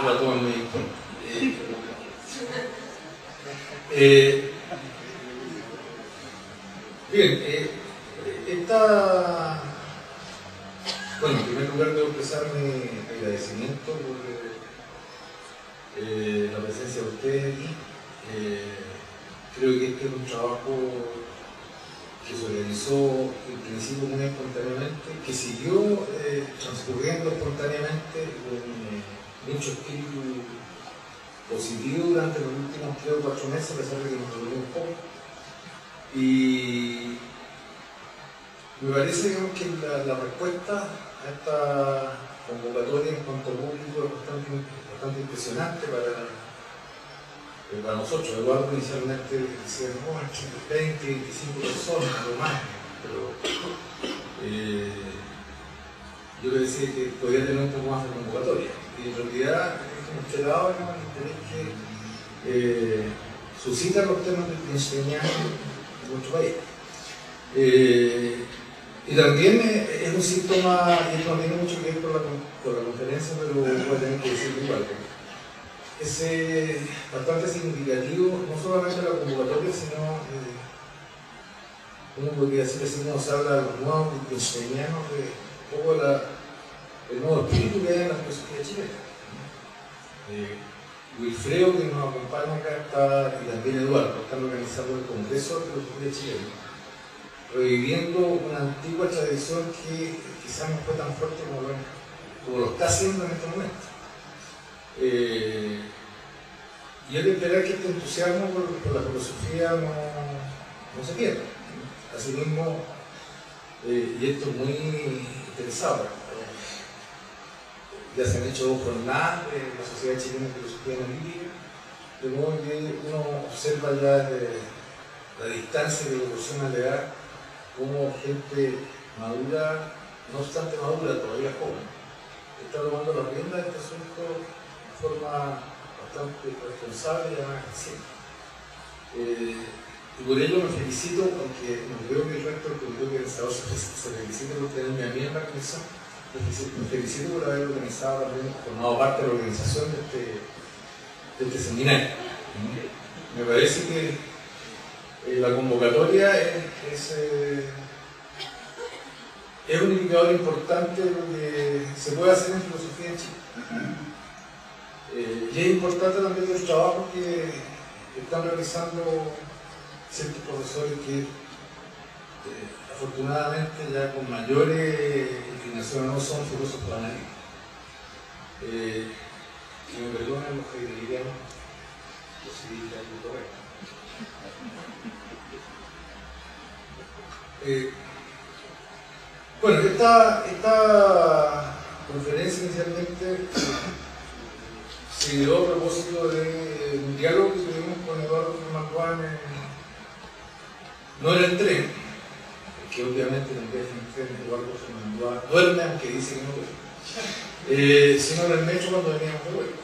no la toman muy en cuenta. Bien, bueno, en primer lugar debo expresar mi agradecimiento por la presencia de ustedes aquí. Creo que este es un trabajo que se organizó en principio muy espontáneamente, que siguió transcurriendo espontáneamente con mucho espíritu positivo durante los últimos 3 o 4 meses, a pesar de que nos duró un poco. Y me parece, digamos, que la respuesta a esta convocatoria en cuanto a público es bastante impresionante para nosotros. Eduardo inicialmente decía, no, entre 20 y 25 personas, lo más, pero yo le decía que podía tener un poco más de convocatoria. Y en realidad hemos quedado en el interés que suscita los temas del pinceñano en nuestro país. Y también es un síntoma, y esto no tiene mucho que ver con la conferencia, pero voy a tener que decirlo igual. Es bastante significativo, no solamente la convocatoria, sino uno podría decir así como se habla de los nuevos pinceñanos, un poco el nuevo espíritu que hay en la filosofía chilena. Wilfredo, que nos acompaña acá, y también Eduardo, están organizando el Congreso de Filosofía Chilena, reviviendo una antigua tradición que quizás no fue tan fuerte como lo está haciendo en este momento. Y hay que esperar que este entusiasmo por la filosofía no se pierda. Asimismo, y esto es muy interesado, ya se han hecho 2 jornadas de la Sociedad Chilena de Filosofía Analítica, de modo que uno observa ya desde la distancia que proporciona la edad cómo gente madura, no obstante madura, todavía joven, está tomando la rienda de este asunto de forma bastante responsable y además eficiente. Y por ello me felicito, aunque no creo que el resto del comité organizador se felicite por tenerme a mí en la comisión. Me felicito por haber organizado también, formado parte de la organización de este seminario. Me parece que la convocatoria es un indicador importante de lo que se puede hacer en filosofía en Chile. Y es importante también los trabajos que están realizando ciertos profesores que afortunadamente ya con mayores inclinaciones no son filósofos analíticos. Si me perdonan los heideggerianos, yo sí algo correcto. Bueno, esta conferencia inicialmente se dio a propósito de un diálogo que tuvimos con Eduardo Fernández, no en el tren, que obviamente en el viaje en el tren Eduardo Fernández duerme, aunque dice que no duerme, sino en el metro cuando veníamos de vuelta,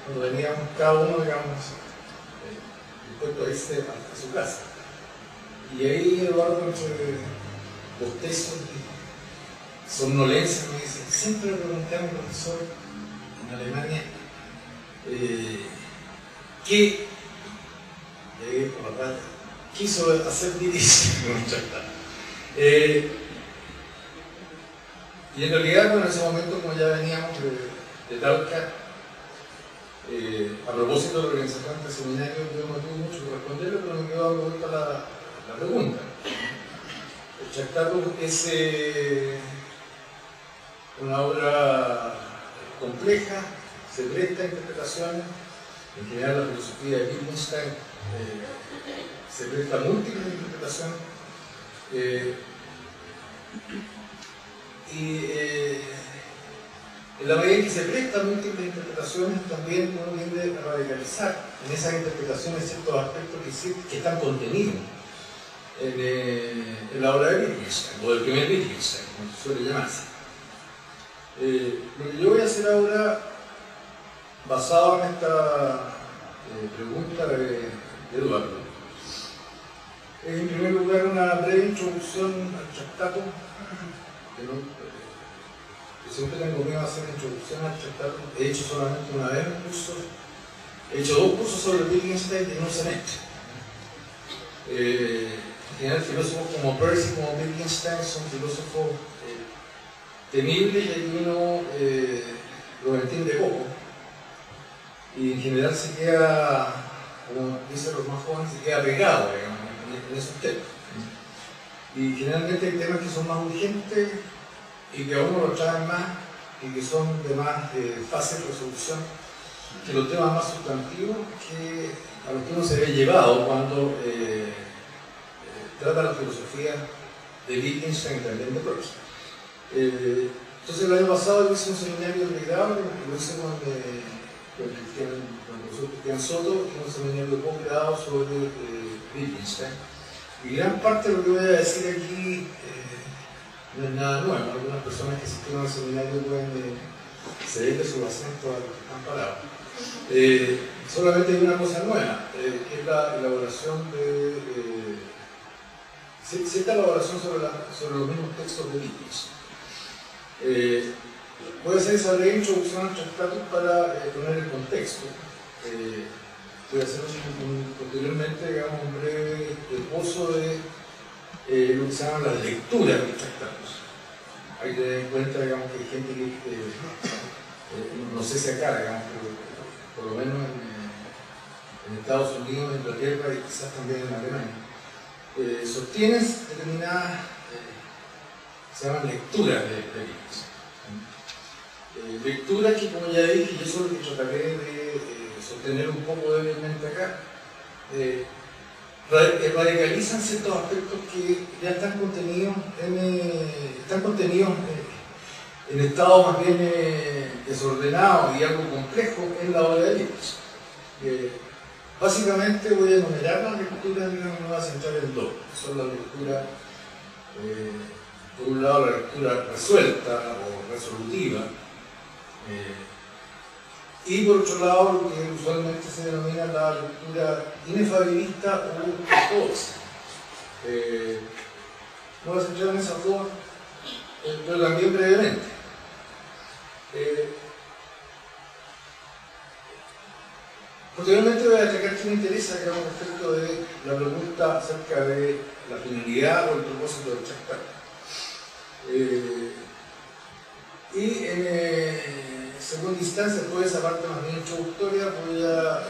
cuando veníamos cada uno, digamos, dispuesto a irse a su casa. Y ahí Eduardo, entre bostezos y somnolencia, me dice, siempre le pregunté a mi profesor en Alemania qué quiso hacer dirigir en un tratado. Y en realidad, bueno, en ese momento, como ya veníamos de Talca, a propósito de la organización del seminario, yo no tuve mucho que responderle, pero me quedó dando vuelta la pregunta. El Tractatus es una obra compleja, se presta a interpretaciones. En general, la filosofía de Wittgenstein se presta a múltiples interpretaciones. En la medida en que se prestan múltiples interpretaciones, también uno tiende a radicalizar en esas interpretaciones ciertos aspectos que están contenidos en la obra de Wittgenstein, o del primer Wittgenstein, como suele llamarse. Lo que yo voy a hacer ahora, basado en esta pregunta de Eduardo, es en primer lugar una breve introducción al Tractatus, que siempre tengo miedo a hacer introducción al tratado. He hecho solamente una vez un curso, he hecho 2 cursos sobre Wittgenstein en un semestre. En general, filósofos como Peirce y como Wittgenstein son filósofos temibles y aquí uno lo entiende poco. Y en general se queda, como dicen los más jóvenes, se queda pegado, digamos, en esos temas. Y generalmente hay temas que son más urgentes y que a uno lo traen más y que son de más fácil resolución que los temas más sustantivos que a los que uno se ve llevado cuando trata la filosofía de Wittgenstein y también de Peirce. Entonces el año pasado yo hice un seminario de grado, lo hice con el profesor Cristian Soto, y un seminario de posgrado sobre Wittgenstein. Y gran parte de lo que voy a decir aquí no es nada nuevo. Algunas personas que asistieron al seminario pueden ceder de su acento a los que están parados. Solamente hay una cosa nueva, que es la elaboración de cierta elaboración sobre los mismos textos de Wittgenstein. Voy a hacer esa breve introducción al tratado para poner el contexto. Voy a hacer posteriormente, digamos, un breve esbozo de lo que se llaman las lecturas de los tratados. Hay que tener en cuenta, digamos, que hay gente que, no sé si acá, digamos, pero por lo menos en Estados Unidos, en Inglaterra y quizás también en Alemania, sostienen determinadas, se llaman lecturas de Wittgenstein. Lecturas que, como ya dije, y eso es lo que trataré de sostener un poco débilmente acá, radicalizan ciertos aspectos que ya están contenidos en estados más bien desordenados y algo complejos en la obra de Wittgenstein. Básicamente voy a enumerar las lecturas, digamos, me voy a centrar en 2, que son las lecturas, por un lado la lectura resuelta o resolutiva, y por otro lado lo que usualmente se denomina la lectura inefabilista o ortodoxa. Me voy a centrar en esas 2, pero también brevemente. Posteriormente voy a destacar que me interesa, digamos, respecto de la pregunta acerca de la finalidad o el propósito del tratado. Y en segunda instancia, después de esa parte más bien introductoria, voy a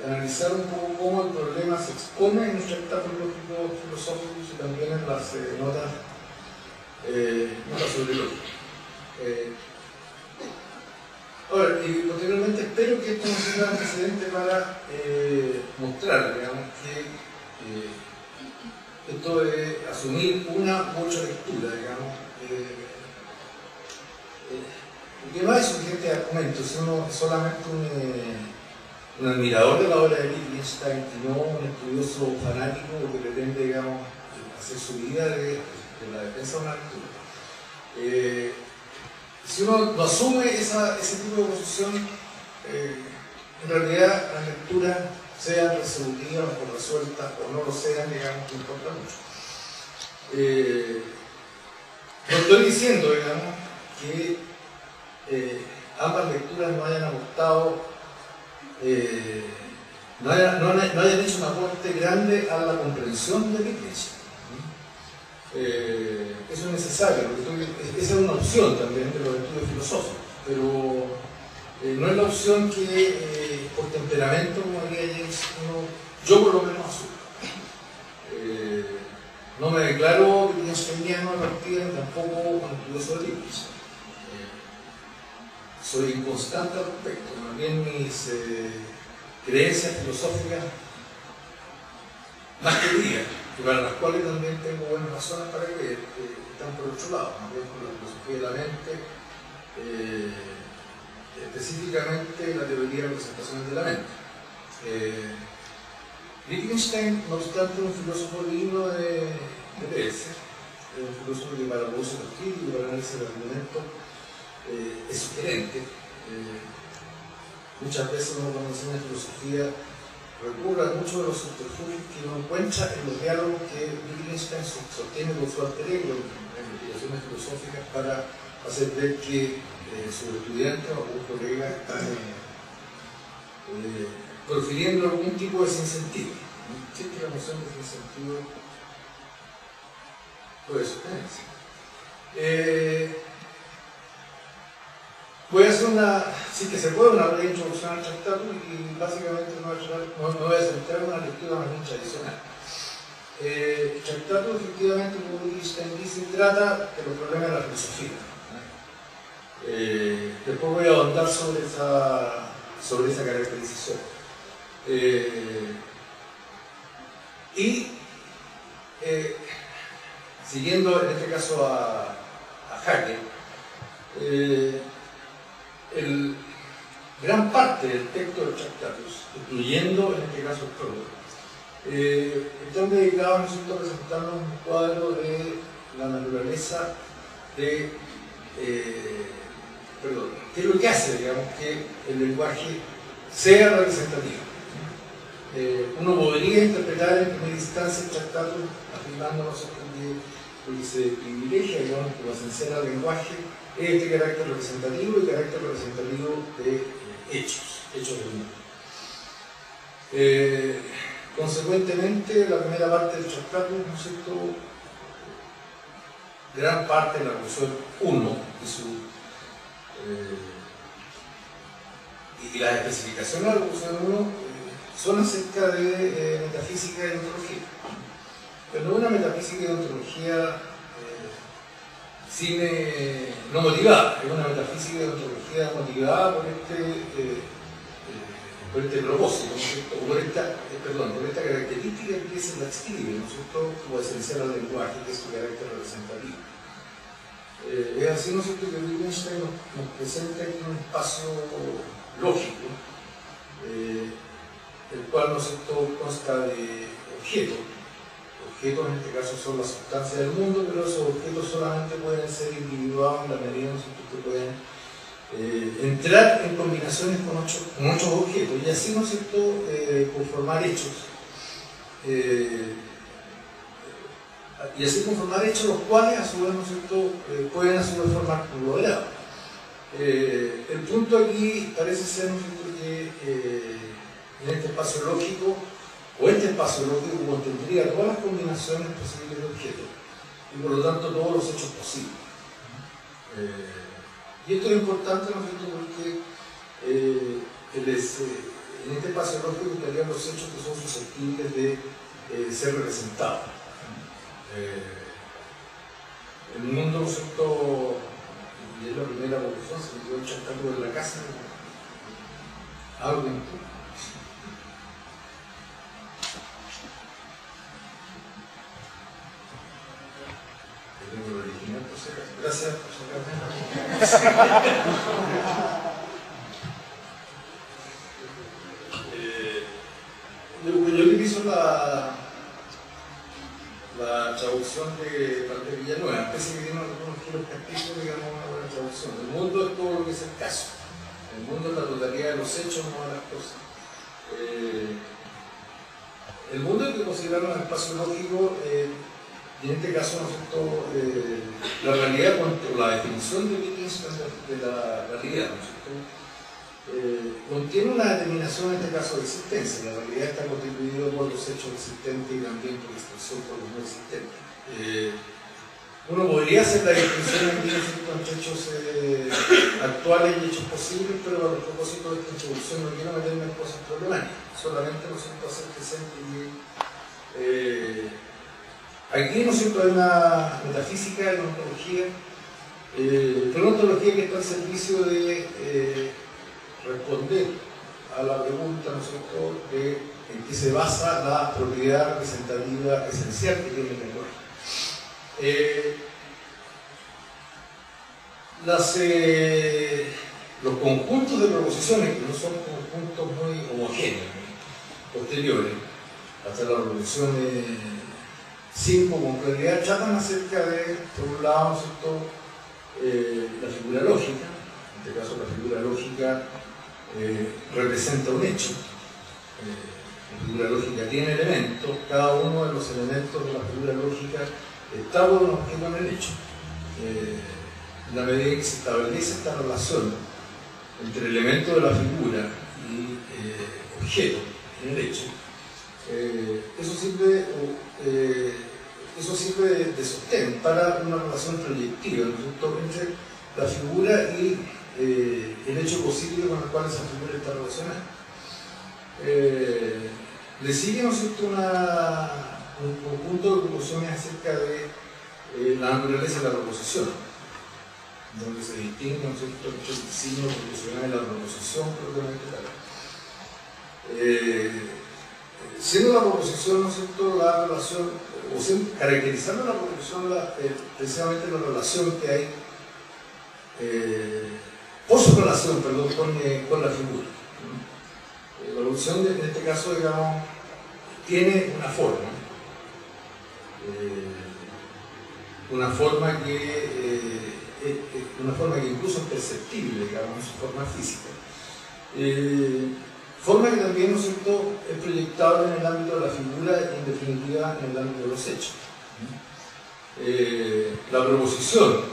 analizar un poco cómo el problema se expone en los tratados lógicos filosóficos y también en las notas sobre lógica. Ahora, y posteriormente espero que esto nos sirva de antecedente para mostrar, digamos, que esto de asumir una u otra lectura, digamos, que no hay suficiente argumento, si uno es solamente un admirador de la obra de Wittgenstein y no un estudioso fanático que pretende, digamos, hacer su vida de la defensa de una lectura. Si uno no asume ese tipo de posición, en realidad las lecturas, sean resolutivas o resueltas o no lo sean, digamos, no importa mucho. No estoy diciendo, digamos, que ambas lecturas no hayan aportado, no hayan hecho un aporte grande a la comprensión de Wittgenstein. Eso es necesario, porque esa es una opción también de los estudios filosóficos, pero no es la opción que por temperamento, como diría James, yo por lo menos asumo. No me declaro wittgensteiniano a partida ni tampoco un estudioso de Wittgenstein. Soy inconstante al respecto, más bien mis creencias filosóficas más queridas, y para las cuales también tengo buenas razones para creer, están por otro lado, más bien con la filosofía de la mente, específicamente la teoría de representaciones de la mente. Wittgenstein, no obstante, es un filósofo digno de leerse, es un filósofo que para el uso crítico y para el análisis del argumento es sugerente. Muchas veces uno cuando enseña filosofía recurre a muchos de los subterfugios que uno encuentra en los diálogos que Wittgenstein sostiene con su alter ego, en investigaciones filosóficas para hacer ver que sus estudiantes o algún colega están profiriendo algún tipo de sinsentido. ¿Qué es la noción de sinsentido? Puede sostenerse. Voy a hacer sí que se puede, una breve introducción al tratado y básicamente me voy a centrar en una lectura más bien tradicional. El tratado, efectivamente, como Wittgenstein dice, trata de los problemas de la filosofía. Después voy a ahondar sobre esa caracterización. Siguiendo en este caso a Haeckel, gran parte del texto del Tractatus, incluyendo en este caso el prólogo, están dedicados a presentarnos un cuadro de la naturaleza de qué es lo que hace, digamos, que el lenguaje sea representativo. Uno podría interpretar en primera instancia el tratado afirmando que lo que se privilegia, digamos, como esencial al lenguaje es este carácter representativo y carácter representativo de hechos del mundo. Consecuentemente, la primera parte del tratado, ¿no es cierto?, gran parte de la Revolución 1 y las especificaciones de la Revolución 1 son acerca de metafísica y ontología. Pero no una metafísica y ontología no motivada, es una metafísica y ontología motivada por este propósito, ¿no es cierto? Por esta característica que es la escribe, ¿no es cierto?, como esencial al lenguaje, que es su carácter representativo. Es así, ¿no es cierto?, que Wittgenstein nos presenta aquí un espacio lógico, el cual, ¿no es cierto?, consta de objetos. Objetos en este caso son las sustancias del mundo, pero esos objetos solamente pueden ser individuados en la medida, ¿no es cierto?, que pueden entrar en combinaciones con otros objetos y así, ¿no es cierto?, conformar hechos. Y así conformar hechos los cuales a su vez, ¿no es cierto?, pueden a su vez formar conglomerados. El punto aquí parece ser, ¿no es cierto?, que en este espacio lógico contendría todas las combinaciones posibles de objetos y por lo tanto todos los hechos posibles. Y esto es importante, ¿no es cierto?, porque en este espacio lógico estarían los hechos que son susceptibles de ser representados. El mundo, ¿no es cierto?, y es la primera evolución, se me quedó el tratado de la casa, algo en todo. Tengo el original, por si acaso. Gracias por sacarme. Yo utilizo la traducción de Walter Villanueva, pese que tiene algunos giros castizos, digamos, una buena traducción. El mundo es todo lo que es el caso. El mundo es la totalidad de los hechos, no de las cosas. El mundo hay que considerarlo un espacio lógico, y en este caso, ¿no es cierto?, la realidad, o la definición de Wittgenstein de la realidad, ¿no es cierto?, contiene una determinación, en este caso, de existencia. La realidad está constituida por los hechos existentes y también por extensión por los no existentes. Uno podría hacer la distinción entre hechos actuales y hechos posibles, pero para los propósitos de esta introducción no quiero meterme en cosas problemáticas, solamente, ¿no es cierto?, hacer presente que aquí, ¿no es cierto?, hay una metafísica, una ontología, pero una ontología que está al servicio de responder a la pregunta, ¿no es cierto?, en que se basa la propiedad representativa esencial que tiene el lenguaje. Los conjuntos de proposiciones, que no son conjuntos muy homogéneos, posteriores, hasta la Revolución 5 con claridad, tratan acerca de, por un lado, ¿no es cierto?, la figura lógica. En este caso, la figura lógica representa un hecho. La figura lógica tiene elementos, cada uno de los elementos de la figura lógica está por un objeto en el hecho. en la medida en que se establece esta relación entre el elemento de la figura y objeto en el hecho, eso sirve de sostén para una relación proyectiva, ¿no es cierto?, entre la figura y el hecho posible con el cual esa figura está relacionada. Le sigue, ¿no es cierto?, un conjunto de conclusiones acerca de la naturaleza de la proposición, donde se distingue, ¿no es cierto?, entre el signo proposicional y la proposición propiamente tal. Siendo la proposición, ¿no es cierto?, la relación, o caracterizando la proposición precisamente la relación que hay, por su relación, perdón, con la figura. La proposición en este caso, digamos, tiene una forma que incluso es perceptible, digamos, en su forma física. Forma que también, ¿no es cierto?, es proyectable en el ámbito de la figura y en definitiva en el ámbito de los hechos. La proposición,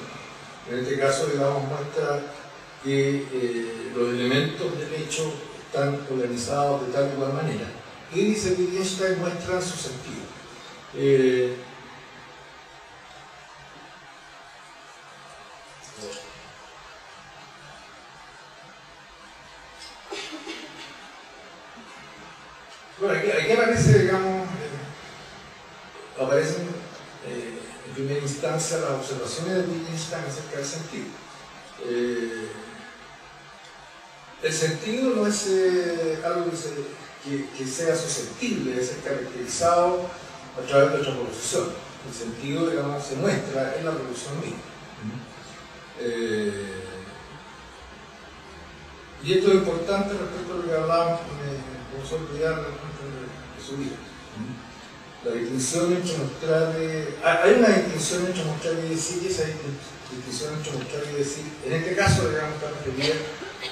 en este caso, digamos, muestra que los elementos del hecho están organizados de tal o cual manera. Y dice Wittgenstein muestran su sentido. Bueno, aquí aparece, digamos, aparecen en primera instancia las observaciones de Wittgenstein acerca del sentido. El sentido no es algo que sea susceptible de ser caracterizado a través de otra proposición. El sentido, digamos, se muestra en la proposición misma. Y esto es importante respecto a lo que hablábamos con el profesor Vidal de su vida. La distinción entre mostrar hay una distinción entre mostrar y decir, y esa distinción entre mostrar y decir, en este caso, digamos, está referida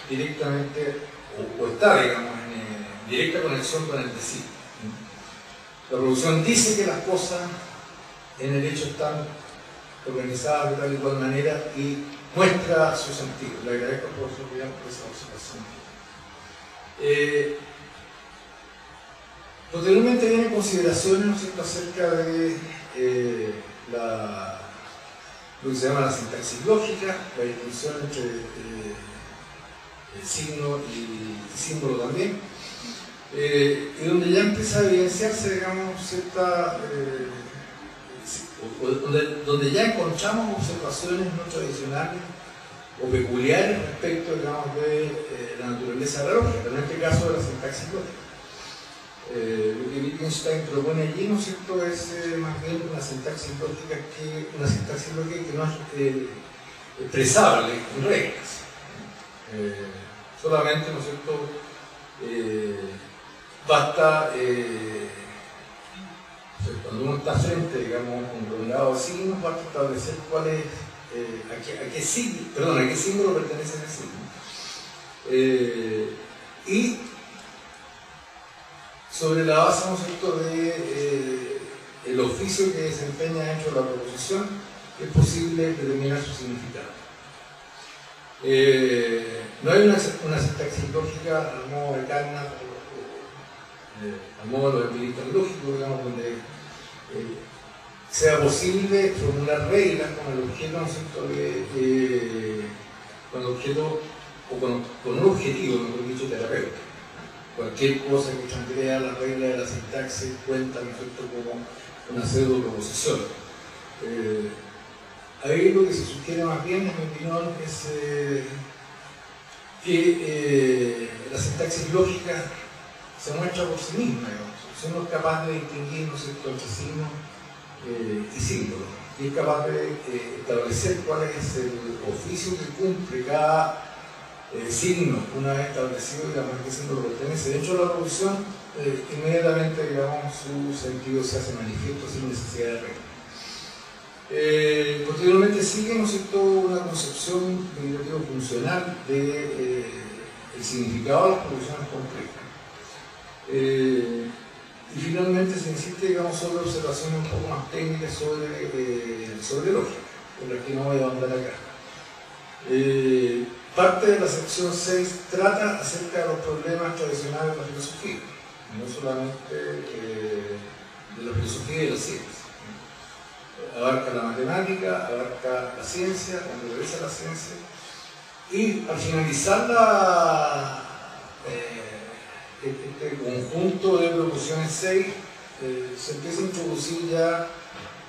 directamente, o está, digamos, en directa conexión con el decir. La proposición dice que las cosas en el hecho están organizadas de tal y cual manera y muestra su sentido. Le agradezco al profesor Vidal por esa observación. Posteriormente vienen consideraciones, ¿no es cierto?, acerca de lo que se llama la sintaxis lógica, la distinción entre signo y símbolo también, y donde ya empieza a evidenciarse, digamos, cierta donde ya encontramos observaciones no tradicionales o peculiares respecto, digamos, de la naturaleza de la lógica, en este caso de la sintaxis lógica. Lo que Wittgenstein propone allí, ¿no es cierto?, es más bien una sintaxis lógica que no es expresable en reglas. Solamente, ¿no es cierto?, basta, cuando uno está frente, digamos, a un conglomerado de signos, basta establecer cuál es, a qué símbolo pertenece ese signo. Y sobre la base, ¿no es cierto?, de el oficio que desempeña dentro de la proposición, es posible determinar su significado. No hay una sintaxis lógica al modo de Carnap, al modo de los empiristas lógicos, digamos, donde sea posible formular reglas con el objeto, ¿no es cierto?, con el objeto, o con un objetivo, mejor dicho, terapéutico. Cualquier cosa que transgreda la regla de la sintaxis cuenta, ¿no es cierto?, como una pseudo-proposición. Ahí lo que se sugiere más bien, en mi opinión, es que la sintaxis lógica se muestra por sí misma, digamos. Si uno es capaz de distinguir, ¿no es cierto?, entre signos y símbolos, y es capaz de establecer cuál es el oficio que cumple cada signo, una vez establecido, digamos, qué símbolo pertenece dentro de la proposición, inmediatamente, digamos, su sentido se hace manifiesto sin necesidad de regla. Posteriormente sigue, ¿no es cierto?, una concepción funcional del significado de las proposiciones complejas. Y finalmente se insiste, digamos, sobre observaciones un poco más técnicas sobre lógica. por la que no voy a ahondar acá. Parte de la sección 6 trata acerca de los problemas tradicionales de la filosofía, no solamente de la filosofía y de la ciencia. Abarca la matemática, abarca la ciencia, la naturaleza de la ciencia, y al finalizar este conjunto de proposiciones 6, se empieza a introducir ya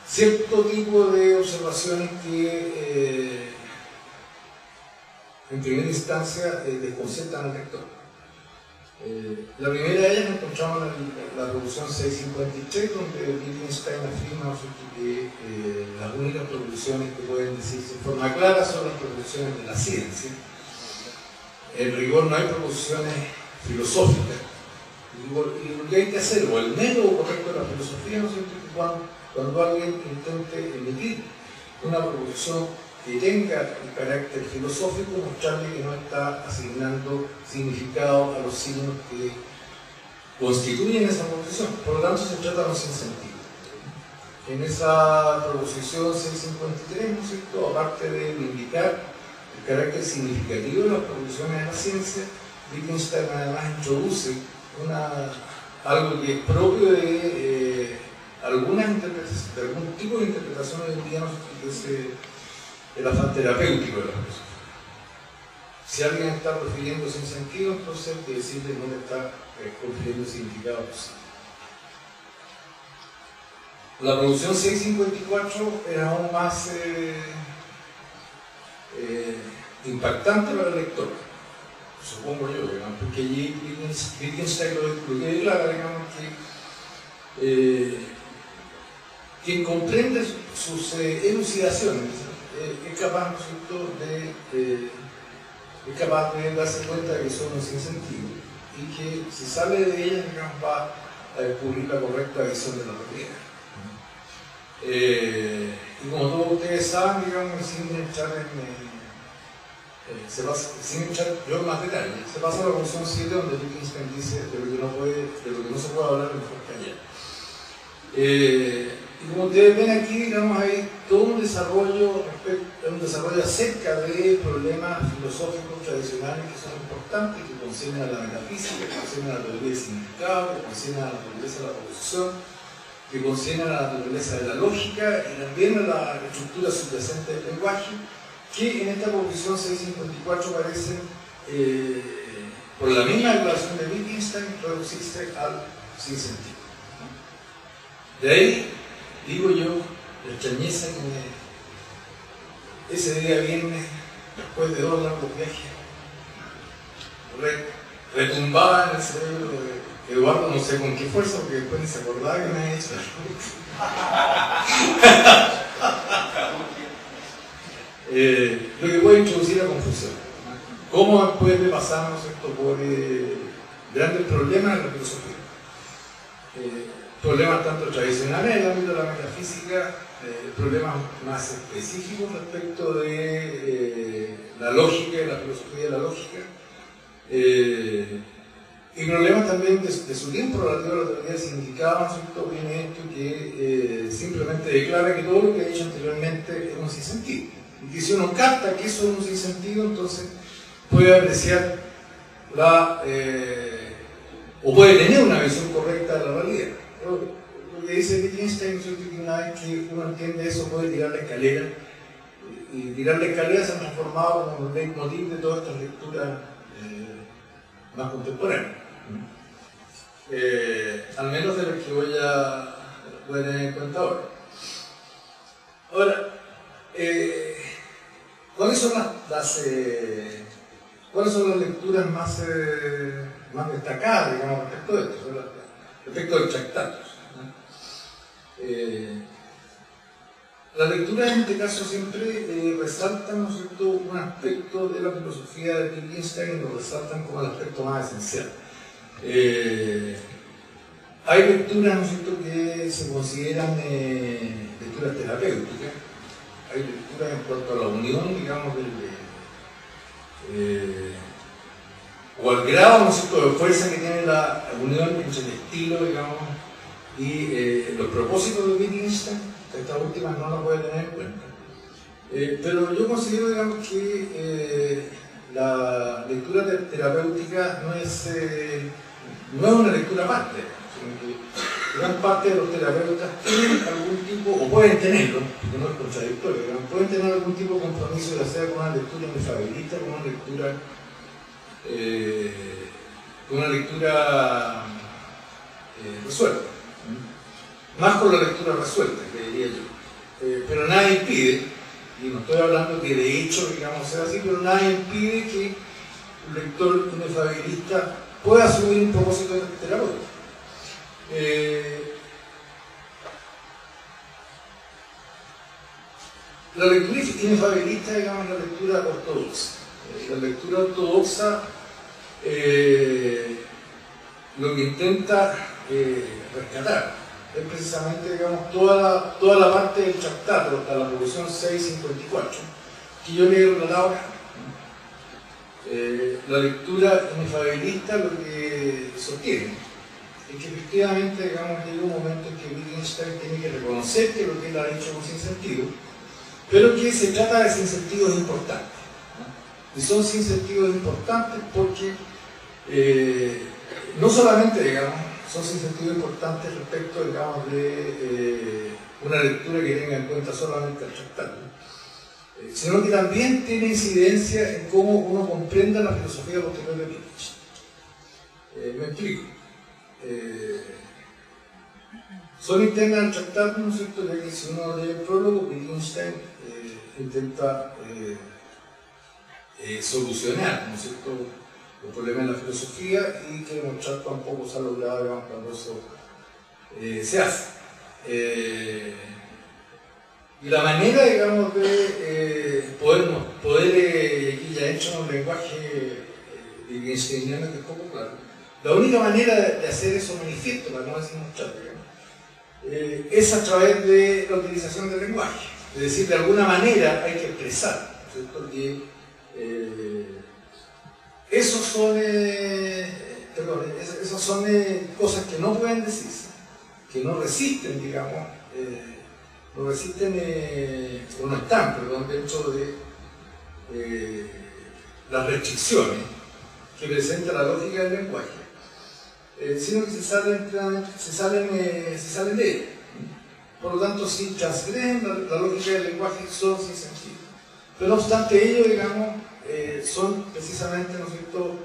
cierto tipo de observaciones que en primera instancia desconcertan al lector. La primera de ellas la encontramos en la proposición 653, donde Wittgenstein afirma que las únicas proposiciones que pueden decirse en forma clara son las proposiciones de la ciencia. En rigor no hay proposiciones filosóficas. Y lo que hay que hacer, o el método correcto de la filosofía, ¿no es cierto?, que cuando alguien intente emitir una proposición que tenga un carácter filosófico, mostrarle que no está asignando significado a los signos que constituyen esa proposición. Por lo tanto, se trata de un sinsentido. En esa proposición 653, ¿no es cierto?, aparte de indicar el carácter significativo de las proposiciones de la ciencia, Wittgenstein además introduce algo que es propio de algunas interpretaciones, de algún tipo de interpretación hoy en día, ¿no? Que es el afán terapéutico de la filosofía. Si alguien está refiriendo sin sentido, entonces hay que decirle que no le está confiriendo significado posible. La producción 654 es aún más impactante para el lector, supongo yo, digamos, porque allí Wittgenstein lo que declara, digamos, que quien comprende sus elucidaciones es capaz, ¿no es cierto?, es capaz de darse cuenta de que son sin sentido y que si sale de ellas, digamos, va a descubrir la correcta visión de la realidad. Y como todos ustedes saben, digamos, sin entrar sin entrar yo en más detalles, se pasa a la proposición 7, donde Wittgenstein dice de lo que no se puede hablar mejor callar. Y como ustedes ven aquí, digamos, hay todo un desarrollo acerca de problemas filosóficos tradicionales que son importantes, que conciernen a la metafísica, que conciernen a la teoría del significado, que conciernen a la naturaleza de la proposición, que conciernen a la naturaleza de la lógica y también a la estructura subyacente del lenguaje, que en esta proposición 654 parecen, por la misma declaración de Wittgenstein, reducirse al sinsentido. De ahí, digo yo, la extrañeza que ese día viernes, después de 2 largos viajes, retumbaba en el cerebro de Eduardo, no sé con qué fuerza, porque después ni se acordaba que me había hecho lo que puede introducir la confusión. ¿Cómo puede pasarnos esto por grandes problemas en la filosofía? Problemas tanto tradicionales en el ámbito de la metafísica, problemas más específicos respecto de la lógica y la filosofía de la lógica, y problemas también de su tiempo relativo a la teoría del significado, ¿no es cierto? Viene esto que simplemente declara que todo lo que he dicho anteriormente es un sinsentido. Y que si uno capta que eso es un sinsentido, entonces puede apreciar o puede tener una visión correcta de la realidad. Lo que dice Wittgenstein es que una vez que uno entiende eso puede tirar la escalera, y tirar la escalera se ha transformado como un leitmotiv de todas estas lecturas más contemporáneas, al menos de las que voy a tener en cuenta ahora. Ahora, ¿cuáles son las lecturas más destacadas, digamos, respecto de esto? Respecto del tractatus. Las lecturas en este caso siempre resaltan, ¿no es cierto?, un aspecto de la filosofía de Wittgenstein y lo resaltan como el aspecto más esencial. Hay lecturas, ¿no es cierto?, que se consideran lecturas terapéuticas. Hay lecturas en cuanto a la unión, digamos, o al grado, ¿no es cierto?, de fuerza que tiene la unión entre el estilo, digamos, y los propósitos de Wittgenstein. Estas últimas no las voy a tener en cuenta. Pero yo considero, digamos, que la lectura terapéutica no es una lectura aparte, sino que gran parte de los terapeutas tienen algún tipo, o pueden tenerlo, porque no es contradictorio, pueden tener algún tipo de compromiso, ya sea con una lectura inefabilista, con una lectura resuelta. Más con la lectura resuelta, creería yo. Pero nada impide, y no estoy hablando que de hecho, digamos, sea así, pero nada impide que un lector inefabilista pueda asumir un propósito terapéutico. La lectura inefabilista, digamos, es la lectura ortodoxa. La lectura ortodoxa lo que intenta rescatar es precisamente, digamos, toda la parte del Tractato, hasta la Revolución 654, que yo le he relatado acá. La lectura inefabilista lo que sostiene es que efectivamente, digamos, llega un momento en que Wittgenstein tiene que reconocer que lo que él ha hecho es un sinsentido, pero que se trata de sinsentidos importantes, ¿no? Y son sinsentidos importantes porque no solamente, digamos, son sinsentidos importantes respecto, digamos, de una lectura que tenga en cuenta solamente el Tractato, sino que también tiene incidencia en cómo uno comprenda la filosofía posterior de Wittgenstein. Me explico. Son internas del Tractato, ¿no es cierto?, ya que si uno lee el prólogo, Wittgenstein intenta solucionar, ¿no es cierto?, los problemas de la filosofía, y que en el Tractato tampoco se ha logrado, digamos, cuando eso se hace. Y la manera, digamos, de poder aquí ya he hecho un lenguaje wittgensteiniano que es poco claro, la única manera de hacer eso manifiesto, para no decir mucho, es a través de la utilización del lenguaje. Es decir, de alguna manera hay que expresar, ¿cierto?, que esos son cosas que no pueden decirse, que no resisten, digamos, no resisten o no están, perdón, dentro de las restricciones que presenta la lógica del lenguaje, sino que se salen de él. Por lo tanto, si transgreden la lógica del lenguaje, son sin sentido. Pero no obstante ello, digamos, son precisamente, ¿no es cierto?,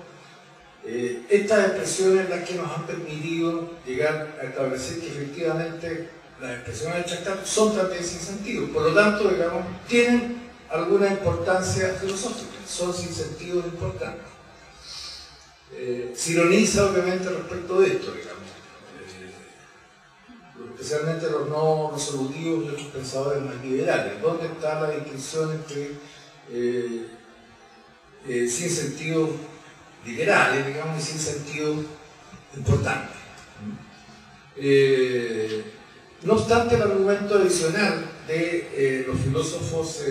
estas expresiones las que nos han permitido llegar a establecer que efectivamente las expresiones del Tractato son también sin sentido. Por lo tanto, digamos, tienen alguna importancia filosófica, son sin sentido importantes. Se ironiza obviamente respecto de esto, digamos, especialmente los no resolutivos y otros pensadores más liberales. ¿Dónde está la distinción entre sin sentido literales, digamos, y sin sentido importante? No obstante, el argumento adicional de los filósofos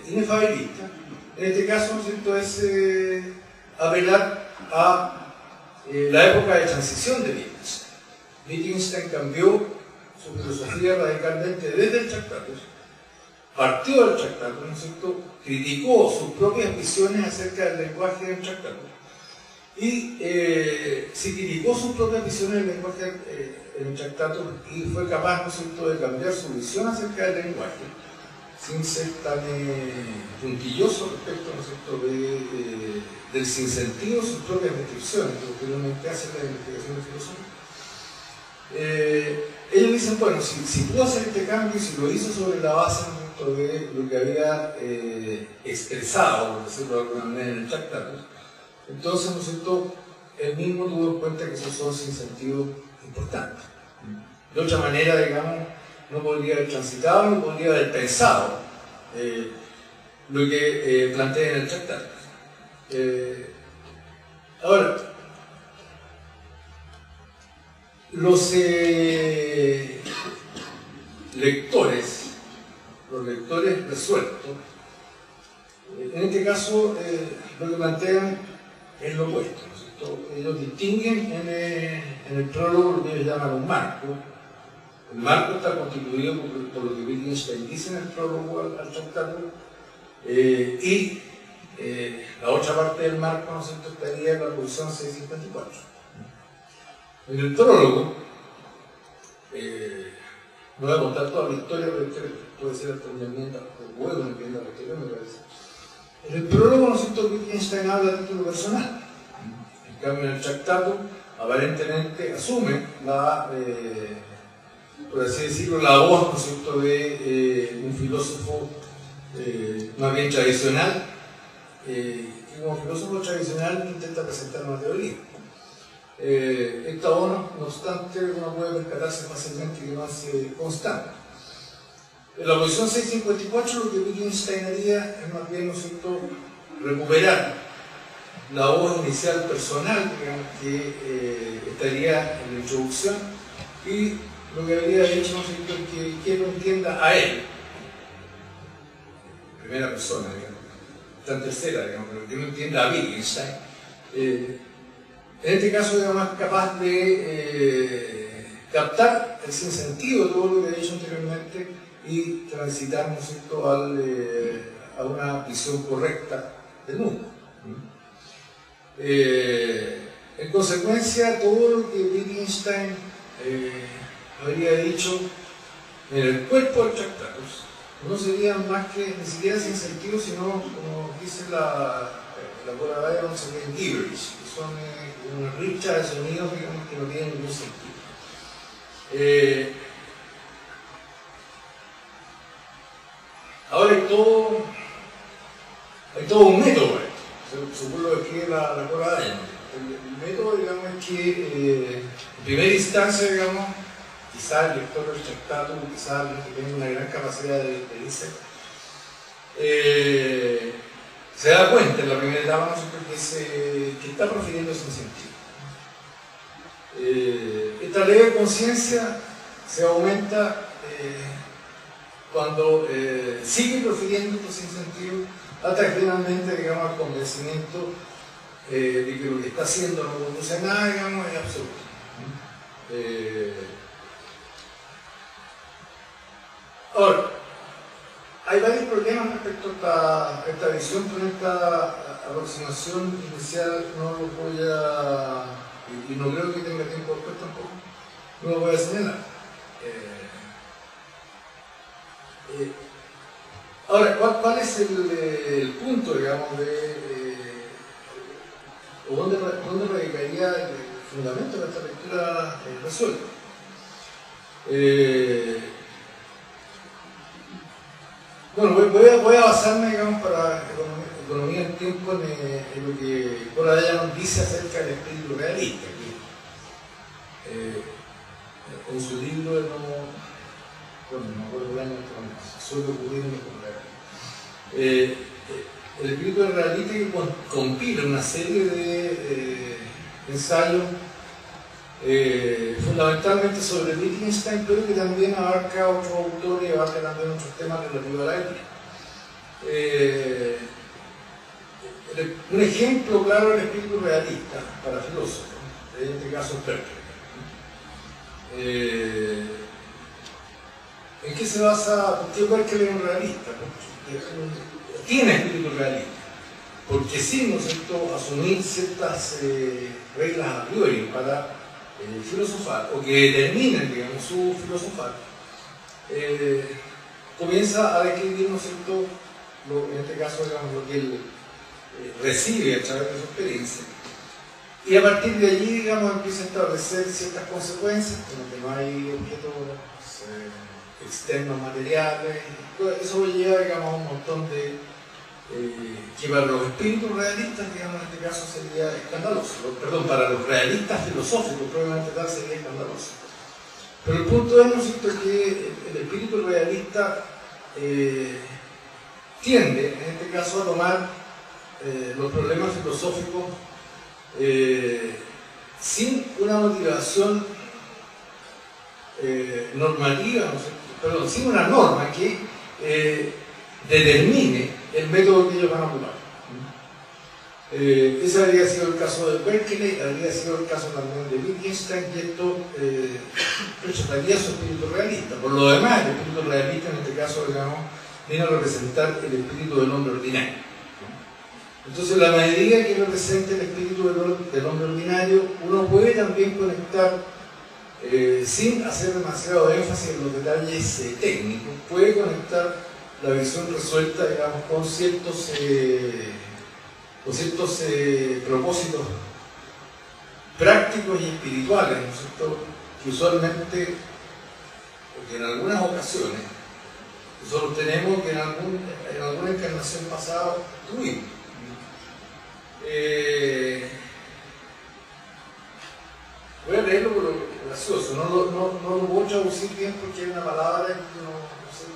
inefabilistas, en este caso, ¿no es cierto?, es apelar a la época de transición de Wittgenstein. Wittgenstein cambió su filosofía radicalmente desde el Tractato, partió del Tractato, ¿no es cierto?, criticó sus propias visiones acerca del lenguaje del Tractato, y se criticó sus propias visiones del lenguaje en el Tractato, y fue capaz, ¿no es cierto?, de cambiar su visión acerca del lenguaje, sin ser tan puntilloso respecto, ¿no es cierto?, del sinsentido de sus propias descripciones, que posteriormente hacen la investigación de filosofía. Ellos dicen, bueno, si pudo hacer este cambio, y si lo hizo sobre la base, ¿no es cierto?, de lo que había expresado, por decirlo de alguna manera, en el Tractato, entonces, ¿no es cierto?, él mismo tuvo en cuenta que esos son sin sentido importantes. De otra manera, digamos, no podría haber transitado, no podría haber pensado lo que plantea en el Tractato. Ahora, los lectores resueltos, en este caso, lo que plantean es lo opuesto, ¿no es cierto? Ellos distinguen en el prólogo lo que ellos llaman un marco, El marco está constituido por lo que Wittgenstein dice en el prólogo al tratado, y la otra parte del marco, ¿no es cierto?, estaría en la posición 654. En el prólogo, no voy a contar toda la historia, pero puede ser hasta una enmienda, o huevo una enmienda posterior, me parece. En el prólogo, ¿no es cierto?, Wittgenstein habla de título personal. En cambio, en el tratado, aparentemente asume la, por así decirlo, la voz, ¿no es cierto?, de un filósofo más bien tradicional, y como filósofo tradicional intenta presentar una teoría. Esta voz, no obstante, uno puede percatarse fácilmente que no es constante. En la posición 654 lo que Wittgenstein haría es más bien, ¿no es cierto?, recuperar la voz inicial personal, digamos, que estaría en la introducción, y lo que habría dicho, ¿no es cierto?, que lo entienda a él, primera persona, digamos, tan tercera, digamos, pero que no entienda a Wittgenstein. En este caso, digamos, es capaz de captar el sinsentido de todo lo que he dicho anteriormente y transitar, ¿no es cierto?, a una visión correcta del mundo. En consecuencia, todo lo que Wittgenstein habría dicho en el cuerpo del tratado no sería más que ni siquiera sin sentido, sino, como dice la Coradaya, vamos a ver, gibberish, que son una richa de sonidos, digamos, que no tienen ningún sentido. Ahora hay todo un método, según lo que escribe la Coradaya. El método, digamos, es que en primera instancia, digamos, quizá el lector del tratado, quizá alguien que tenga una gran capacidad de irse, se da cuenta en la primera etapa, ¿no?, que está profiriendo sin sentido. Esta leve conciencia se aumenta cuando sigue profiriendo sin sentido, hasta que finalmente, digamos, el convencimiento de que lo que está haciendo no conduce a nada, digamos, es absoluto. Ahora, hay varios problemas respecto a esta visión, pero esta aproximación inicial no lo voy a, y no creo que tenga tiempo después tampoco, no lo voy a señalar. Ahora, ¿cuál es el punto, digamos, o dónde radicaría el fundamento de esta lectura resuelta? Bueno, voy a basarme, digamos, para economía del tiempo en lo que Coradaya nos dice acerca del espíritu realista. En su libro, no me acuerdo el año, suele ocurrirme con el espíritu realista, que compila una serie de ensayos fundamentalmente sobre Wittgenstein, pero que también abarca otros autores y abarca también otros temas relativos a la ética. Un ejemplo claro del espíritu realista para filósofos, en este caso Kierkegaard. ¿En qué se basa? ¿Por qué Kierkegaard es un realista? Tiene espíritu realista, porque sí, ¿no es cierto?, asumir ciertas reglas a priori para filosofar, o que determinen, digamos, su filosofar, comienza a describir, ¿no es cierto?, en este caso, digamos, lo que él recibe a través de su experiencia, y a partir de allí, digamos, empieza a establecer ciertas consecuencias, como que no hay objetos externos materiales. Eso lleva, digamos, a un montón de que para los espíritus realistas, digamos, en este caso sería escandaloso, perdón, para los realistas filosóficos probablemente tal sería escandaloso. Pero el punto es, ¿no es cierto?, que el espíritu realista tiende, en este caso, a tomar los problemas filosóficos sin una motivación normativa, ¿no es cierto?, perdón, sin una norma que determine el método que ellos van a ocupar. Ese habría sido el caso de Berkeley, habría sido el caso también de Wittgenstein, y esto rechazaría su espíritu realista. Por lo demás, el espíritu realista en este caso, digamos, viene a representar el espíritu del hombre ordinario. Entonces, en la medida que represente el espíritu del hombre ordinario, uno puede también conectar, sin hacer demasiado énfasis en los detalles técnicos, puede conectar la visión resuelta, digamos, con ciertos propósitos prácticos y espirituales, ¿no es cierto?, que usualmente, porque en algunas ocasiones, nosotros tenemos que en alguna encarnación pasada tuvimos. Voy a leerlo por lo gracioso, no lo voy a traducir bien porque hay una palabra que no sé,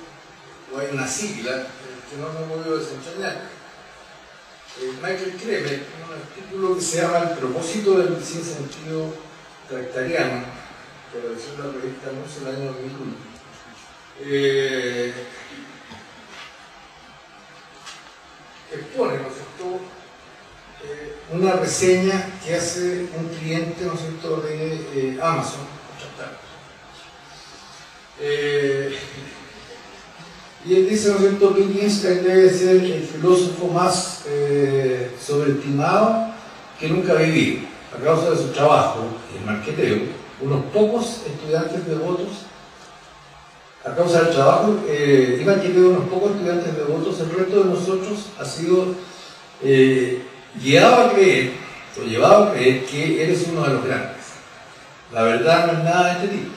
o hay una sigla que no me he podido desentrañar. Michael Kremer, un artículo que se llama El propósito del sin sentido tractariano, que apareció en la revista Muse en el año 2001, expone, ¿no es cierto?, una reseña que hace un cliente, ¿no es cierto?, de Amazon. Y él dice, ¿no es cierto?, que Wittgenstein debe ser el filósofo más sobreestimado que nunca ha vivido, a causa de su trabajo, el marqueteo. Unos pocos estudiantes devotos, a causa del trabajo y marqueteo, unos pocos estudiantes devotos, el resto de nosotros ha sido llevado a creer que eres uno de los grandes. La verdad no es nada de este tipo.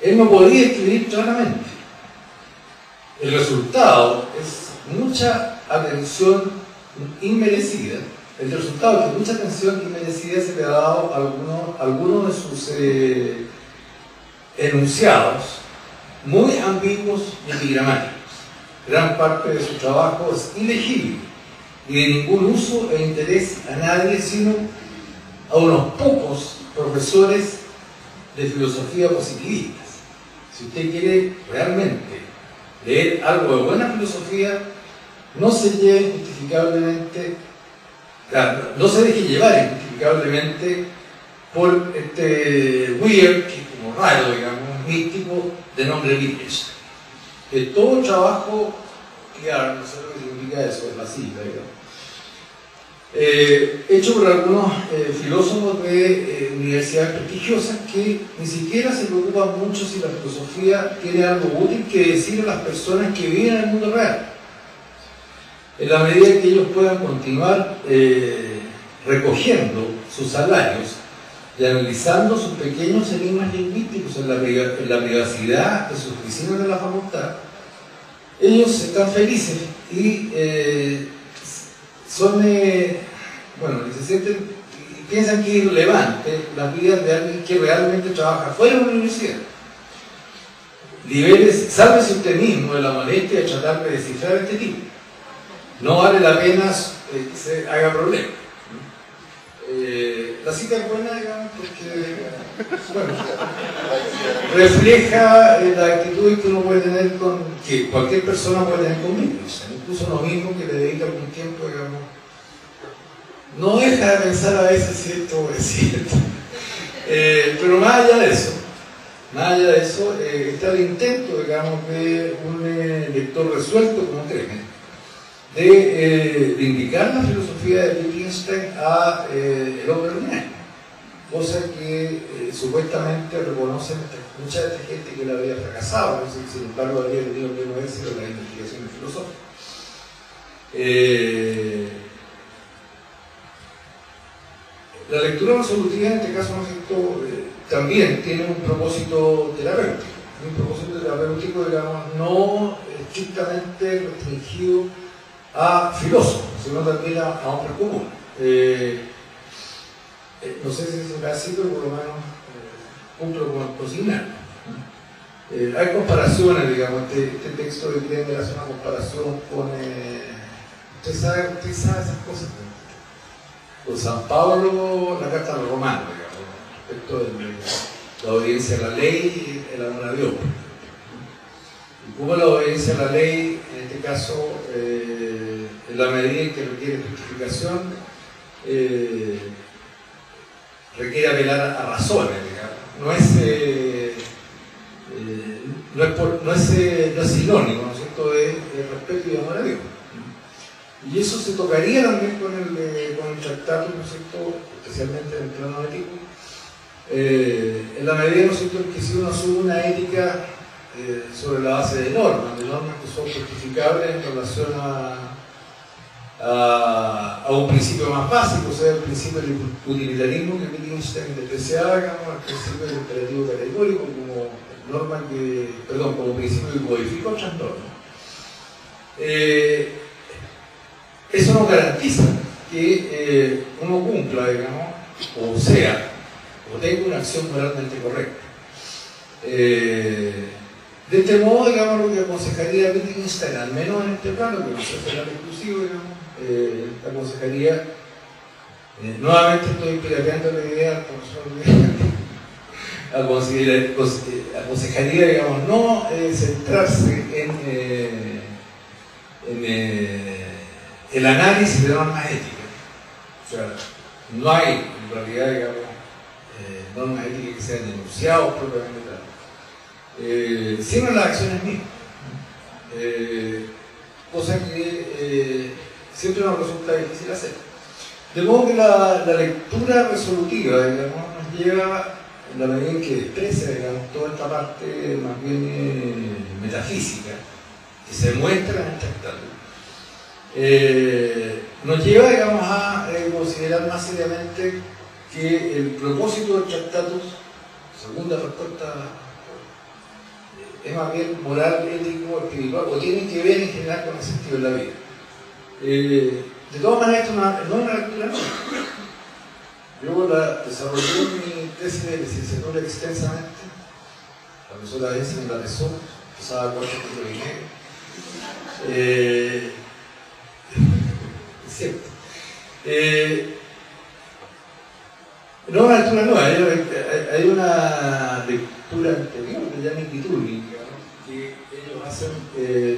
Él no podía escribir claramente. El resultado es mucha atención inmerecida. El resultado es que mucha atención inmerecida se le ha dado a algunos de sus enunciados muy ambiguos y epigramáticos. Gran parte de su trabajo es ilegible y de ningún uso e interés a nadie, sino a unos pocos profesores de filosofía positivistas. Si usted quiere realmente leer algo de buena filosofía, no se lleve injustificablemente, no se deje llevar injustificablemente por este Weir, que es como raro, digamos, místico, de nombre Wittgenstein. Que todo el trabajo, claro, no sé lo que significa eso, es la sigla, digamos, hecho por algunos filósofos de universidades prestigiosas que ni siquiera se preocupan mucho si la filosofía tiene algo útil que decir a las personas que viven en el mundo real. En la medida que ellos puedan continuar recogiendo sus salarios y analizando sus pequeños enigmas lingüísticos en la privacidad de sus oficinas de la facultad, ellos están felices y se sienten y piensan que es irrelevante las vidas de alguien que realmente trabaja fuera de una universidad. Sálvese usted mismo de la molestia de tratar de descifrar este tipo. No vale la pena que se haga problema. La cita es buena, digamos, porque refleja la actitud que uno puede tener que cualquier persona puede tener con Wittgenstein, incluso uno mismo que le dedica algún tiempo, digamos, no deja de pensar a veces si esto es cierto. Pero más allá de eso, está el intento, digamos, de un lector resuelto como Kremer de indicar la filosofía de Wittgenstein a el hombre ordinario, cosa que supuestamente reconocen mucha de esta gente que la había fracasado, ¿no? Sin embargo había tenido pleno éxito en las investigaciones filosóficas. La lectura resolutiva en este caso, ¿no es cierto?, también tiene un propósito terapéutico, digamos, no estrictamente restringido a filósofos, sino también a hombres comunes. No sé si es así, pero por lo menos cumplo con consignar. Hay comparaciones, digamos, este texto de Kremer hace una comparación con... usted sabe esas cosas, con San Pablo, la carta a los romanos, digamos, respecto de la obediencia a la ley y el amor a Dios. Y cómo la obediencia a la ley, en este caso, en la medida en que requiere justificación, requiere apelar a razones, digamos. No es sinónimo, ¿no es cierto?, de respeto y amor a Dios. Y eso se tocaría también con el tratado, ¿no es cierto?, especialmente en el plano ético, en la medida, ¿no es cierto?, en que si uno asume una ética sobre la base de normas que son justificables en relación a un principio más básico, o sea, el principio del utilitarismo que Wittgenstein despreciaba, digamos, el principio del imperativo categórico como principio que codifica otras normas. Eso no garantiza que uno cumpla, digamos, o tenga una acción moralmente correcta. De este modo, digamos, lo que aconsejaría Wittgenstein, al menos en este plano, que no será exclusivo, digamos, aconsejaría, nuevamente estoy pirateando la idea al profesor, aconsejaría, digamos, no centrarse en el análisis de normas éticas. O sea, no hay, en realidad, digamos, normas éticas que sean enunciados propiamente tal. Sino en las acciones mismas. Cosa que siempre nos resulta difícil hacer. De modo que la lectura resolutiva, digamos, nos lleva, en la medida en que desprecia, digamos, toda esta parte más bien metafísica que se muestra en el tratado, nos lleva, digamos, a considerar más seriamente que el propósito del tratado, segunda respuesta, es más bien moral, ético, espiritual, o tiene que ver en general con el sentido de la vida. De todas maneras, esto no es una lectura nueva. Yo la desarrollé en mi tesis de licenciatura extensamente. La profesora Benz me la pesó, pesaba 4 kilos y medio. Es cierto. No es una lectura nueva, hay una lectura anterior que se llama Inquiturni, que ellos hacen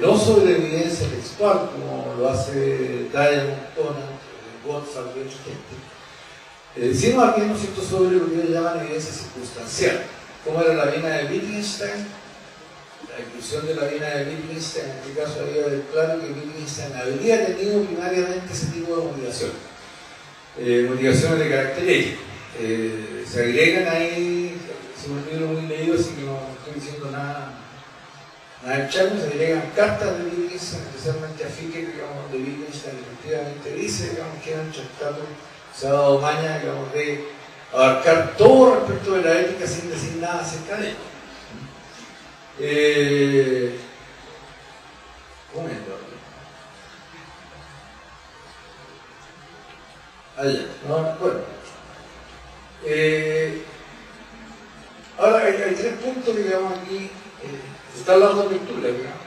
no sobre evidencia textual, como lo hace Diamond, Conant, Gottfall y otra gente, sino más bien, ¿no es cierto?, sobre lo que ellos llaman evidencia circunstancial. ¿Cómo era la vida de Wittgenstein? La inclusión de la vida de Wittgenstein, en este caso había de claro que Wittgenstein habría tenido primariamente ese tipo de motivaciones, motivaciones de carácter ético. Se agregan ahí, es un libro muy leído, así que no estoy diciendo nada extraño, se agregan cartas de Wittgenstein, especialmente a Fichte, digamos, de Wittgenstein, efectivamente dice, digamos, que han tratado, se ha dado maña, digamos, de abarcar todo respecto de la ética sin decir nada acerca de ella. ¿Cómo es, Eduardo? Allá, no, bueno. Ahora hay 3 puntos que digamos aquí, se está hablando de lectura, digamos.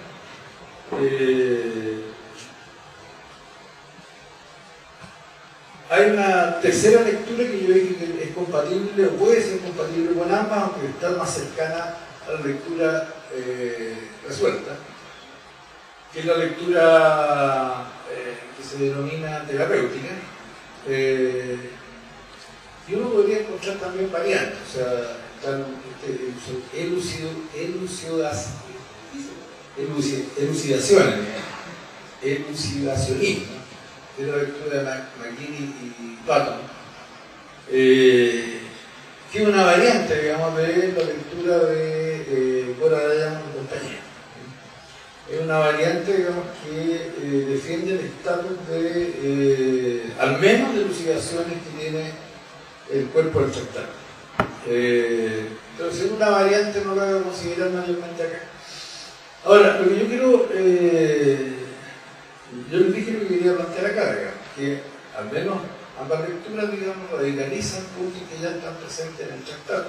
Hay una tercera lectura que yo dije que es compatible o puede ser compatible con ambas, aunque está más cercana a la lectura resuelta, que es la lectura que se denomina terapéutica. Y uno podría encontrar también variantes, o sea, elucidacionismo, de la lectura de McGinney y Patton, que es una variante, digamos, de la lectura de Cora Diamond y compañía. Es una variante, digamos, que defiende el estatus de, al menos, de elucidaciones que tiene el cuerpo del tratado. Entonces, es una variante, no la voy a considerar mayormente acá. Ahora, lo que yo quiero, yo les dije lo que quería plantear acá, digamos, que al menos ambas lecturas, digamos, radicalizan puntos que ya están presentes en el tratado.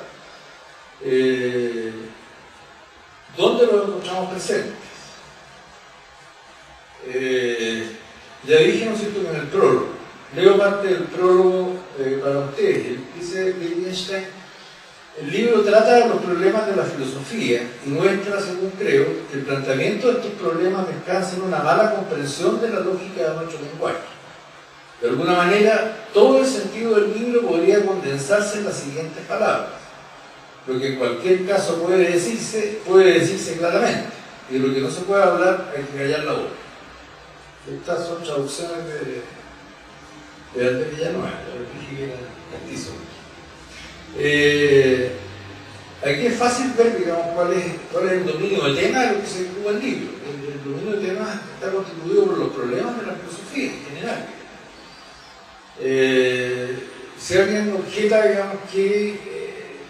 ¿Dónde los encontramos presentes? Ya dije, ¿no es cierto?, que en el prólogo. Leo parte del prólogo para ustedes. Dice Wittgenstein: el libro trata de los problemas de la filosofía y muestra, según creo, que el planteamiento de estos problemas descansa en una mala comprensión de la lógica de nuestro lenguaje. De alguna manera, todo el sentido del libro podría condensarse en las siguientes palabras. Lo que en cualquier caso puede decirse claramente. Y de lo que no se puede hablar, hay que callar la boca. Estas son traducciones de Andrés Villanueva, aquí es fácil ver, digamos, cuál es el dominio de tema de lo que se ocupa el libro. El dominio de tema está constituido por los problemas de la filosofía en general. Si alguien objeta, digamos,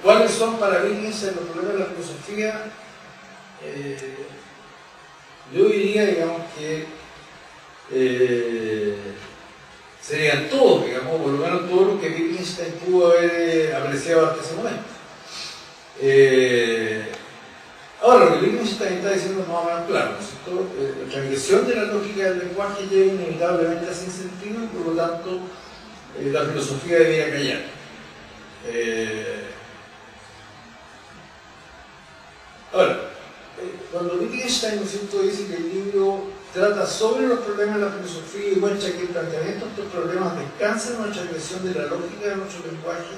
cuáles son para Wittgenstein los problemas de la filosofía, yo diría, digamos, que serían todos, digamos, por lo menos todos los que Wittgenstein pudo haber apreciado hasta ese momento. Ahora, lo que Wittgenstein está diciendo es más o menos claro, ¿no es cierto? La transgresión de la lógica del lenguaje llega inevitablemente a sin sentido y por lo tanto la filosofía debía callar. Ahora, cuando Wittgenstein, ¿no es cierto?, dice que el libro trata sobre los problemas de la filosofía y muestra que el planteamiento de estos problemas descansa en una transgresión de la lógica de nuestro lenguaje,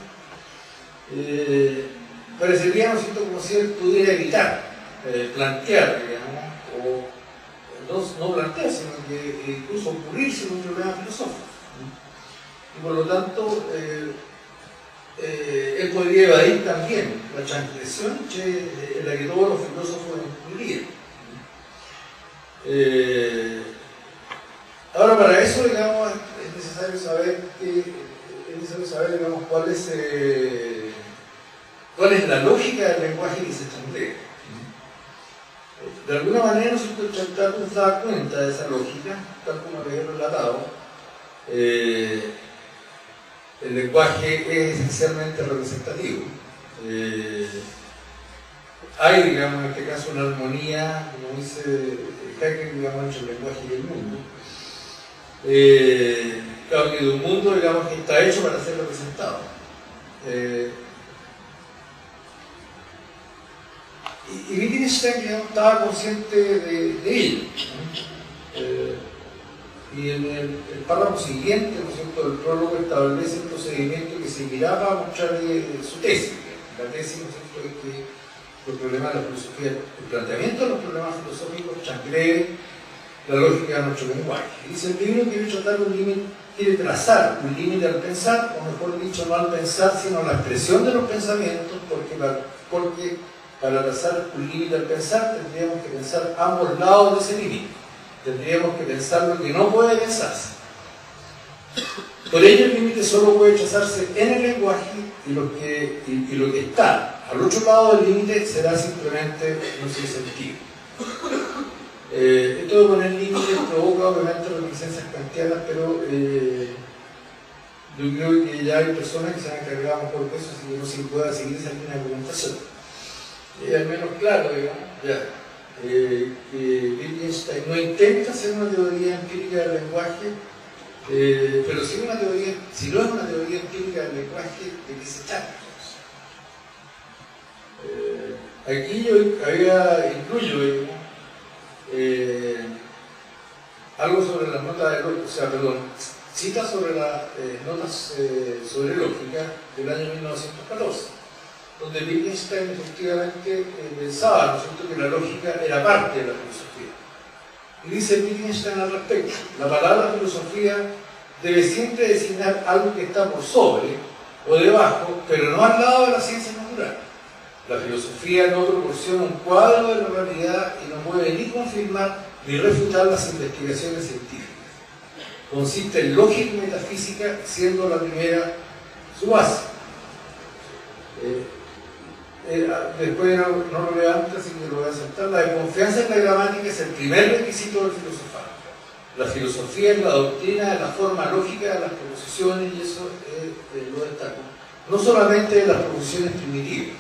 parecería, ¿no es cierto?, como si él pudiera evitar plantear, digamos, o no plantear, sino que incluso ocurrirse en un problema filosófico. Y por lo tanto, él podría evadir también la transgresión en la que todos los filósofos incluirían. Ahora, para eso, digamos, es necesario saber, digamos, cuál es la lógica del lenguaje que se transgrede. De alguna manera, nosotros el tratado nos da cuenta de esa lógica, tal como lo he relatado. El lenguaje es esencialmente representativo. Hay, digamos, en este caso, una armonía, como dice Haeckel, digamos, entre el lenguaje y el mundo. Claro que de un mundo, digamos, que está hecho para ser representado. Y Wittgenstein, digamos, estaba consciente de ello. Y en el párrafo siguiente, ¿no es cierto?, el prólogo establece el procedimiento que seguirá para mostrar su tesis. La tesis, ¿no es cierto?, es que los problemas de la filosofía, el planteamiento de los problemas filosóficos transgrede la lógica de nuestro lenguaje. Dice el libro que quiere trazar un límite al pensar, o mejor dicho, no al pensar, sino a la expresión de los pensamientos, porque para trazar un límite al pensar tendríamos que pensar ambos lados de ese límite. Tendríamos que pensar lo que no puede pensarse. Por ello, el límite solo puede trazarse en el lenguaje y lo que está al otro lado del límite será simplemente un sinsentido. Esto de poner límites provoca obviamente reminiscencias kantianas, pero yo creo que ya hay personas que se han encargado mejor de eso, así que no se pueda seguir esa línea de argumentación. Al menos claro, digamos, ya. Que Wittgenstein no intenta hacer una teoría empírica del lenguaje, pero si no es una teoría empírica del lenguaje, ¿de qué se trata? Aquí yo incluyo algo sobre las notas de lógica, citas sobre las notas sobre lógica del año 1914. Donde Wittgenstein efectivamente pensaba, ¿no es cierto?, que la lógica era parte de la filosofía. Y dice Wittgenstein al respecto: la palabra filosofía debe siempre designar algo que está por sobre o debajo, pero no al lado de la ciencia natural. La filosofía no proporciona un cuadro de la realidad y no puede ni confirmar ni refutar las investigaciones científicas. Consiste en lógica y metafísica, siendo la primera su base. Después no lo leo antes, así que lo voy a saltar. La confianza en la gramática es el primer requisito del filosofar. La filosofía es la doctrina de la forma lógica de las proposiciones, y eso lo destaco. No solamente de las proposiciones primitivas.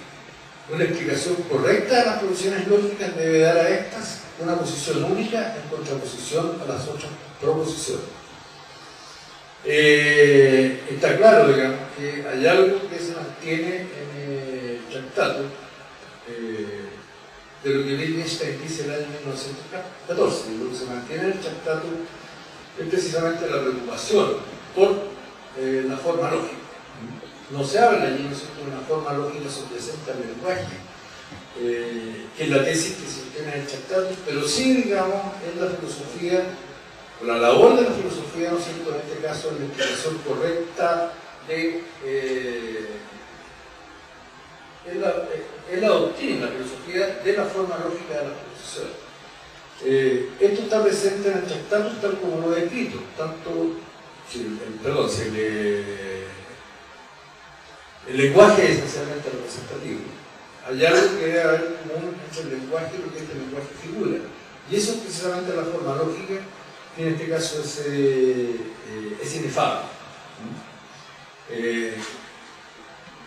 Una explicación correcta de las proposiciones lógicas debe dar a estas una posición única en contraposición a las otras proposiciones. Está claro, digamos, que hay algo que se mantiene en el Tractatus de lo que Wittgenstein dice en el año 1914. Lo que se mantiene en el Tractatus es precisamente la preocupación por la forma lógica. No se habla allí, ¿no es cierto?, de una forma lógica subyacente al lenguaje, que es la tesis que se obtiene en el Tractatus, pero sí, digamos, en la filosofía, o la labor de la filosofía, ¿no es cierto?, en este caso, es la explicación correcta de es la doctrina, la filosofía de la forma lógica de la proposición. Esto está presente en el Tractatus tal como lo he escrito, tanto, el lenguaje es esencialmente representativo. Hay algo que debe haber común entre el lenguaje y lo que este lenguaje figura. Y eso es precisamente la forma lógica, que en este caso es inefable.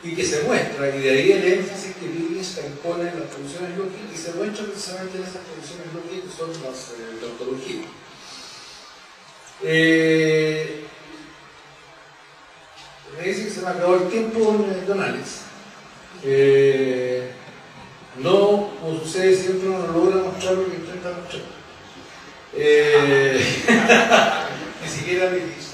Y que se muestra, y de ahí el énfasis que Wittgenstein pone en las producciones lógicas, y se muestra precisamente en esas producciones lógicas que son las de ontología. Me dice que se me acabó el tiempo, don Alex. No, como sucede siempre, uno no logra mostrar lo que intenta mostrar. Ni siquiera me dice.